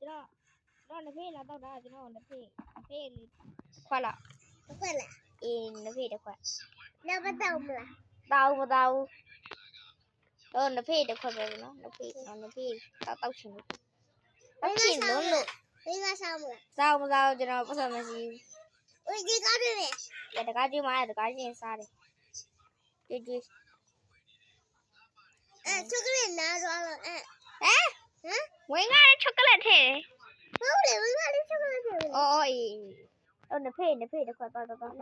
ကျွန်တော်နှစ်ဖေးလာတော့တာကျွန်တော်နှစ်ဖေးလေးခွက်လောက်အေးနှစ်ဖေးတစ်ခွက်တော့မတော့ဘူးလားမတော့ဘူးတော့နှစ်ဖေးတစ်ခွက်ပဲနော်နှစ်ဖေးတောက်ချင်လို့တောက်ချင်လို့မင်းကစားမလားစားကျွန်တော်ပတ်စံမရှိဘူးဦးဒီကားတွေ့မယ်တကားကျွေးမှာတကားချင်းစားတယ်ကျွေးချောကလက်နားသွားတော့ဝင်းကလည်းချောကလက်ထည့်ဟုတ်လေဝင်းကလည်းချောကလက်ထည့်အော်အေးတော့နှစ်ဖေးတစ်ခွက်တော့နှစ်ဖေး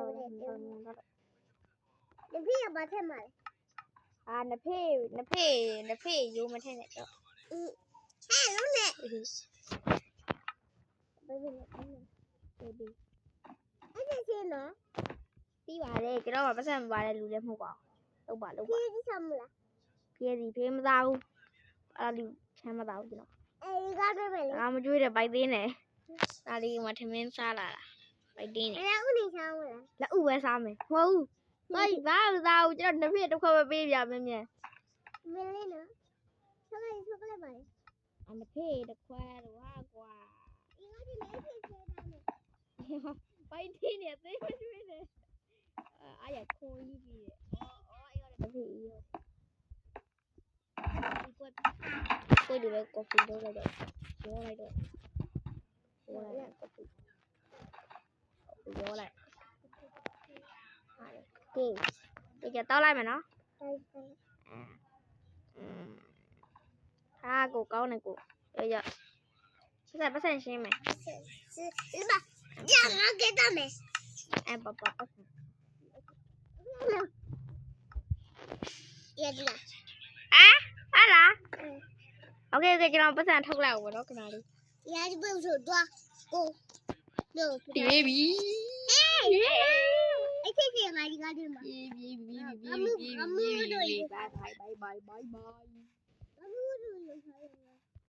ကဘာထည့်မှာလဲနှစ်ဖေးရိုးမထည့်နဲ့တော့လုံးနဲ့ဘေးအဲ့ဒီချင်းနော်ပြီးပါတယ်ကျွန်တော်ကပတ်စံမပါတယ်လူလည်းမဟုတ်ပါဘူးလုပ်ပါပြေးစားမလားပြေးမသားဘူးအဲ့ဒါလူချမ်းမသားဘူးကျွန်တော်အေးကားတွေ့မယ်လေမကြွေးတယ်ဘိုက်သေးနေဒါလေးကထမင်းစားလာတာဘိုက်တင်းနေအဲ့ဒါဥနေစားမလားလက်ဥပဲစားမယ်မဟုတ်ဘူးဘာမသားဘူးကျွန်တော်နှစ်ဖေးတစ်ခွက်ပဲပေးပြမယ်မြန်မင်းလေးနော်ချောကလက်ပါလေနှစ်ဖေးတစ်ခွက်တော့ဟာကွာဒီကဒီလေးဖေးချဲတာနဲ့ဘိုက်တင်းနေသေးမကြွေးနေအားရခိုးကြီးပြီအဲ့ဒါတစ်ဖေးရောကိုဒီလည်းကော်ဖီလုပ်လိုက်တော့ရောလိုက်ကော်ဖီရောလိုက်ဟာကြတောက်လိုက်မယ်နော်ဟာကိုကောင်းနေကိုရပတ်စံရှင်းမယ်ဒီမှာညငါgetတာမယ်ပပရတယ်ဟာလားโอเคကျွန်တော်ပတ်စံထုတ်လိုက်အောင်နော်ခဏလေးရာဒီပုတ်ဆိုတော့ကိုလို့ပြေးပြီအဲ့ဒီငါဒီကားဒီမှာပြေးအမှုတို့ဘိုင်အမှုတို့လို့